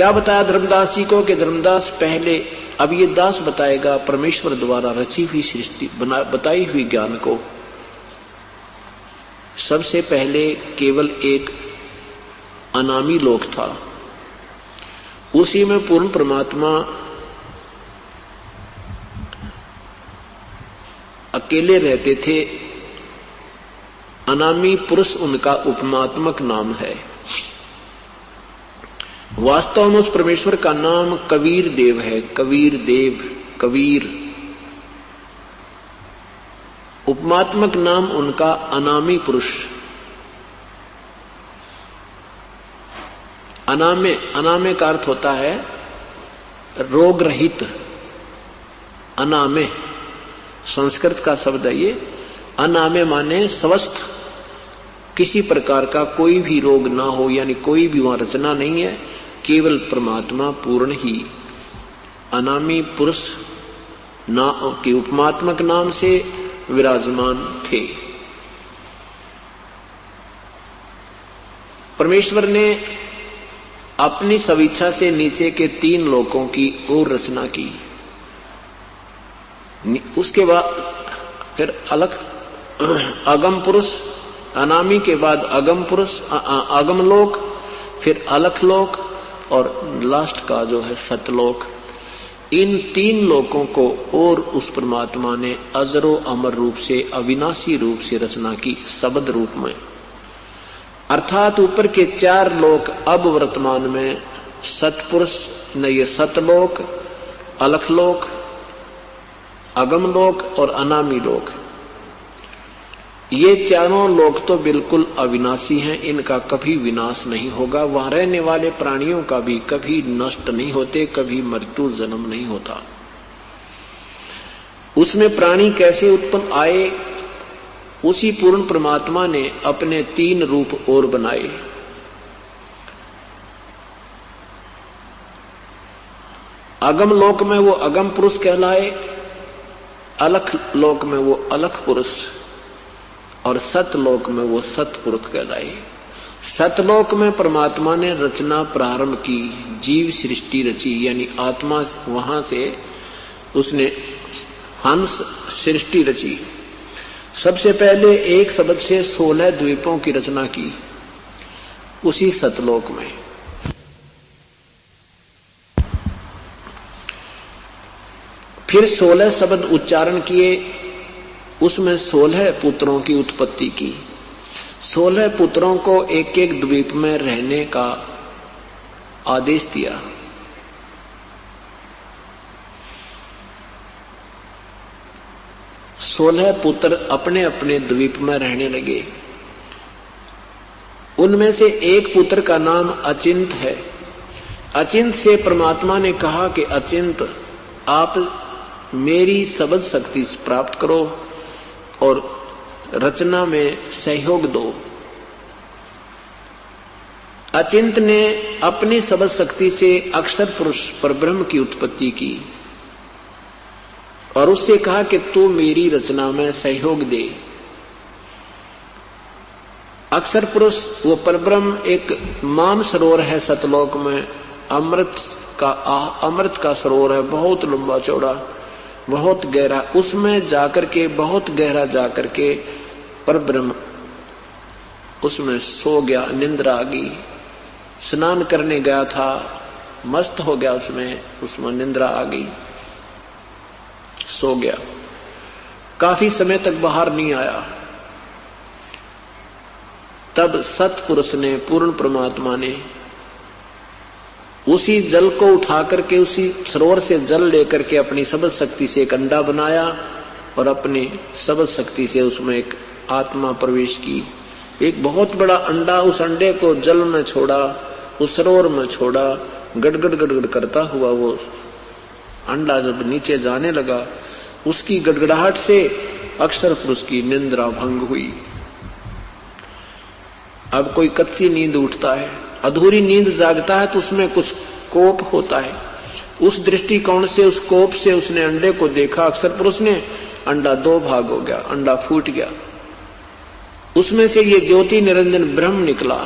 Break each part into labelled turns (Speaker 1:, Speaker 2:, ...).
Speaker 1: क्या बताया धर्मदास जी को कि धर्मदास पहले, अब ये दास बताएगा परमेश्वर द्वारा रची हुई सृष्टि बताई हुई ज्ञान को। सबसे पहले केवल एक अनामी लोक था, उसी में पूर्ण परमात्मा अकेले रहते थे। अनामी पुरुष उनका उपमात्मक नाम है। वास्तव में उस परमेश्वर का नाम कबीर देव है। कबीर देव, कबीर उपमात्मक नाम उनका अनामी पुरुष। अनामे, अनामे का अर्थ होता है रोग रहित। अनामे संस्कृत का शब्द है ये। अनामे माने स्वस्थ, किसी प्रकार का कोई भी रोग ना हो, यानी कोई भी वहां रचना नहीं है, केवल परमात्मा पूर्ण ही। अनामी पुरुष ना के उपमात्मक नाम से विराजमान थे। परमेश्वर ने अपनी स्वेच्छा से नीचे के 3 लोकों की और रचना की। उसके बाद फिर अलग अगम पुरुष, अनामी के बाद अगम पुरुष, अगम लोक, फिर अलख लोक और लास्ट का जो है सतलोक। इन 3 लोकों को और उस परमात्मा ने अजरो अमर रूप से, अविनाशी रूप से रचना की, शब्द रूप में। अर्थात ऊपर के 4 लोक अब वर्तमान में सतपुरुष न, ये सतलोक, अलखलोक, अगम लोक और अनामी लोक, ये चारों लोक तो बिल्कुल अविनाशी हैं। इनका कभी विनाश नहीं होगा। वहां रहने वाले प्राणियों का भी कभी नष्ट नहीं होते, कभी मृत्यु जन्म नहीं होता। उसमें प्राणी कैसे उत्पन्न आए, उसी पूर्ण परमात्मा ने अपने 3 रूप और बनाए। अगम लोक में वो अगम पुरुष कहलाए, अलख लोक में वो अलख पुरुष और सतलोक में वो सतपुरुष कहलाए। सतलोक में परमात्मा ने रचना प्रारंभ की, जीव सृष्टि रची, यानी आत्मा, वहां से उसने हंस सृष्टि रची। सबसे पहले एक शब्द से 16 द्वीपों की रचना की उसी सतलोक में। फिर 16 शब्द उच्चारण किए, उसमें 16 पुत्रों की उत्पत्ति की। 16 पुत्रों को एक एक द्वीप में रहने का आदेश दिया। सोलह पुत्र अपने अपने द्वीप में रहने लगे। उनमें से एक पुत्र का नाम अचिंत है। अचिंत से परमात्मा ने कहा कि अचिंत, आप मेरी शब्द शक्ति प्राप्त करो और रचना में सहयोग दो। अचिंत ने अपनी शब्द शक्ति से अक्षर पुरुष परब्रह्म की उत्पत्ति की और उससे कहा कि तू मेरी रचना में सहयोग दे। अक्षर पुरुष वो परब्रह्म एक मान सरोवर है सतलोक में, अमृत का सरोवर है, बहुत लंबा चौड़ा, बहुत गहरा। उसमें जाकर के, बहुत गहरा जाकर के परब्रह्म उसमें सो गया, निंद्रा आ गई। स्नान करने गया था, मस्त हो गया, उसमें निंद्रा आ गई, सो गया। काफी समय तक बाहर नहीं आया। तब सतपुरुष ने, पूर्ण परमात्मा ने उसी जल को उठा करके, उसी सरोवर से जल लेकर के अपनी शब्द शक्ति से एक अंडा बनाया और अपनी शब्द शक्ति से उसमें एक आत्मा प्रवेश की। एक बहुत बड़ा अंडा, उस अंडे को जल में छोड़ा, उस सरोवर में छोड़ा। गड़गड़ गड़गड़ करता हुआ वो अंडा जब नीचे जाने लगा, उसकी गड़गड़ाहट से अक्षर पुरुष की निंद्रा भंग हुई। अब कोई कच्ची नींद उठता है, अधूरी नींद जागता है, तो उसमें कुछ कोप होता है। उस दृष्टिकोण से, उस कोप से उसने अंडे को देखा। अक्षर पुरुष ने, अंडा दो भाग हो गया, अंडा फूट गया। उसमें से ये ज्योति निरंजन ब्रह्म निकला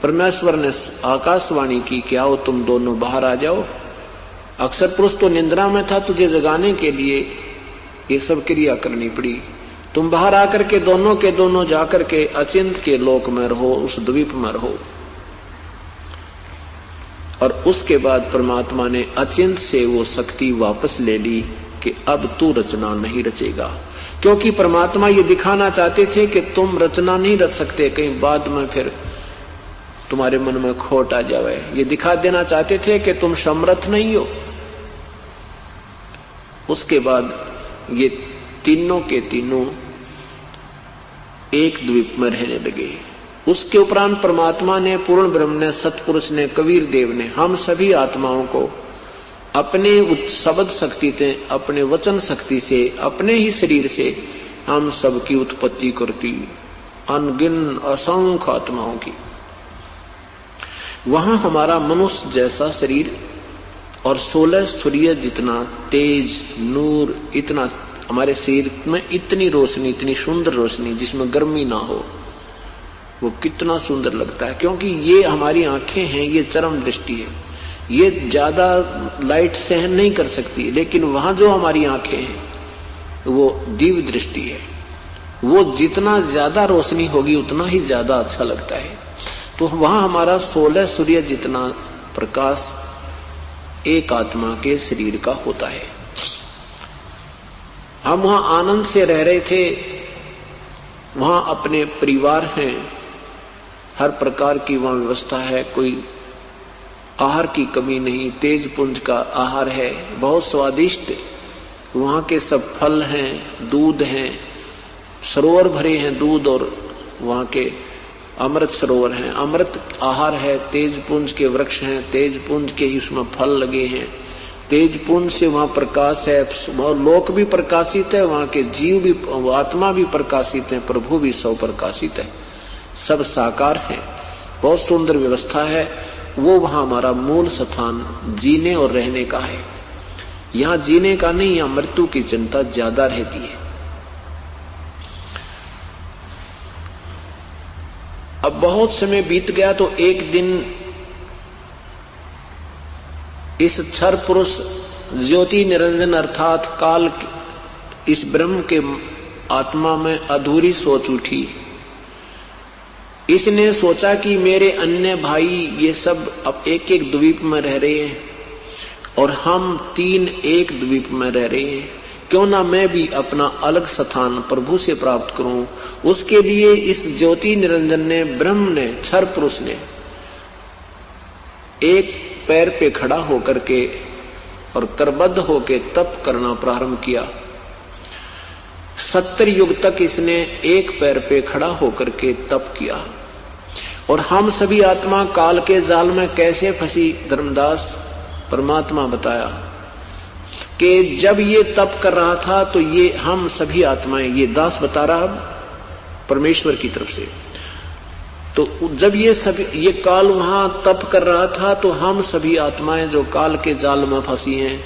Speaker 1: परमेश्वर ने आकाशवाणी की कि आओ तुम दोनों बाहर आ जाओ। अक्षर पुरुष तो निंद्रा में था, तुझे जगाने के लिए ये सब क्रिया करनी पड़ी। तुम बाहर आकर के दोनों जाकर के अचिंत के लोक में रहो, उस द्वीप में रहो। और उसके बाद परमात्मा ने अचिंत से वो शक्ति वापस ले ली कि अब तू रचना नहीं रचेगा, क्योंकि परमात्मा ये दिखाना चाहते थे कि तुम रचना नहीं रच सकते, कहीं बाद में फिर तुम्हारे मन में खोट आ जाए। ये दिखा देना चाहते थे कि तुम समर्थ नहीं हो। उसके बाद ये तीनों के तीनों एक द्वीप में रहने लगे। उसके उपरांत परमात्मा ने, पूर्ण ब्रह्म ने, सतपुरुष ने, कबीर देव ने हम सभी आत्माओं को अपने शब्द शक्ति से, अपने वचन शक्ति से, अपने ही शरीर से हम सबकी उत्पत्ति करती, अनगिन असंख्य आत्माओं की। वहां हमारा मनुष्य जैसा शरीर और 16 सूर्य जितना तेज नूर, इतना हमारे शरीर में इतनी रोशनी, इतनी सुंदर रोशनी जिसमें गर्मी ना हो, वो कितना सुंदर लगता है। क्योंकि ये हमारी आंखें हैं, ये चरम दृष्टि है, ये ज्यादा लाइट सहन नहीं कर सकती, लेकिन वहां जो हमारी आंखें हैं वो दिव्य दृष्टि है। वो जितना ज्यादा रोशनी होगी उतना ही ज्यादा अच्छा लगता है। तो वहां हमारा 16 सूर्य जितना प्रकाश एक आत्मा के शरीर का होता है। हम वहां आनंद से रह रहे थे, वहां अपने परिवार हैं, हर प्रकार की वहां व्यवस्था है, कोई आहार की कमी नहीं, तेज पुंज का आहार है, बहुत स्वादिष्ट। वहां के सब फल हैं, दूध हैं, सरोवर भरे हैं दूध, और वहां के अमृत सरोवर हैं, अमृत आहार है, तेज पुंज के वृक्ष हैं, तेज पुंज के ही उसमें फल लगे हैं, तेज पुंज से वहां प्रकाश है, लोक भी प्रकाशित है, वहां के जीव भी, आत्मा भी प्रकाशित है, प्रभु भी सब प्रकाशित है, सब साकार है, बहुत सुंदर व्यवस्था है। वो वहां हमारा मूल स्थान जीने और रहने का है। यहाँ जीने का नहीं, यहाँ मृत्यु की चिंता ज्यादा रहती है। अब बहुत समय बीत गया तो एक दिन इस क्षर पुरुष ज्योति निरंजन अर्थात काल, इस ब्रह्म के आत्मा में अधूरी सोच उठी। इसने सोचा कि मेरे अन्य भाई ये सब अब एक एक द्वीप में रह रहे हैं और हम 3 एक द्वीप में रह रहे हैं, क्यों ना मैं भी अपना अलग स्थान प्रभु से प्राप्त करूं। उसके लिए इस ज्योति निरंजन ने, ब्रह्म ने, क्षर पुरुष ने एक पैर पे खड़ा होकर के और करबद्ध होके तप करना प्रारंभ किया। 70 युग तक इसने एक पैर पे खड़ा होकर के तप किया। और हम सभी आत्मा काल के जाल में कैसे फंसी, धर्मदास परमात्मा बताया कि जब ये तप कर रहा था तो ये हम सभी आत्माएं, ये दास बता रहा परमेश्वर की तरफ से, तो जब ये काल वहां तप कर रहा था तो हम सभी आत्माएं जो काल के जाल में फंसी हैं,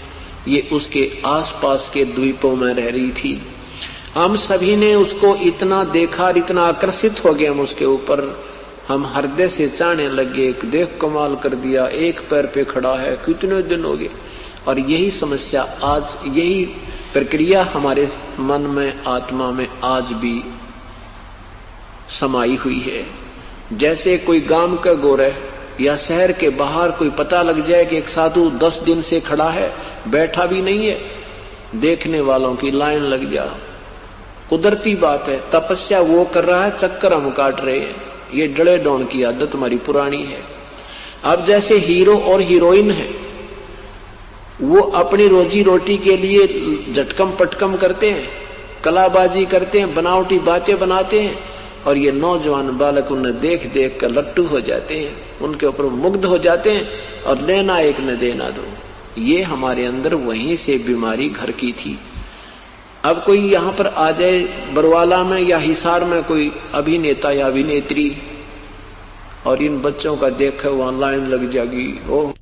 Speaker 1: ये उसके आसपास के द्वीपों में रह रही थी। हम सभी ने उसको इतना देखा, इतना आकर्षित हो गए हम उसके ऊपर, हम हृदय से चाहने लगे, देख कमाल कर दिया, एक पैर पे खड़ा है, कितने दिन हो गए। और यही समस्या आज, यही प्रक्रिया हमारे मन में, आत्मा में आज भी समाई हुई है। जैसे कोई गांव का गोरे या शहर के बाहर कोई पता लग जाए कि एक साधु 10 दिन से खड़ा है, बैठा भी नहीं है, देखने वालों की लाइन लग जा। कुदरती बात है, तपस्या वो कर रहा है, चक्कर हम काट रहे हैं। ये डले डौन की आदत हमारी पुरानी है। अब जैसे हीरो और हीरोइन है, वो अपनी रोजी रोटी के लिए झटकम पटकम करते हैं, कलाबाजी करते हैं, बनावटी बातें बनाते हैं, और ये नौजवान बालक उन्हें देख देख कर लट्टू हो जाते हैं, उनके ऊपर मुग्ध हो जाते हैं, और लेना एक न देना दो। ये हमारे अंदर वहीं से बीमारी घर की थी। अब कोई यहाँ पर आ जाए बरवाला में या हिसार में कोई अभिनेता या अभिनेत्री, और इन बच्चों का देख वहां लाइन लग जाएगी, ओह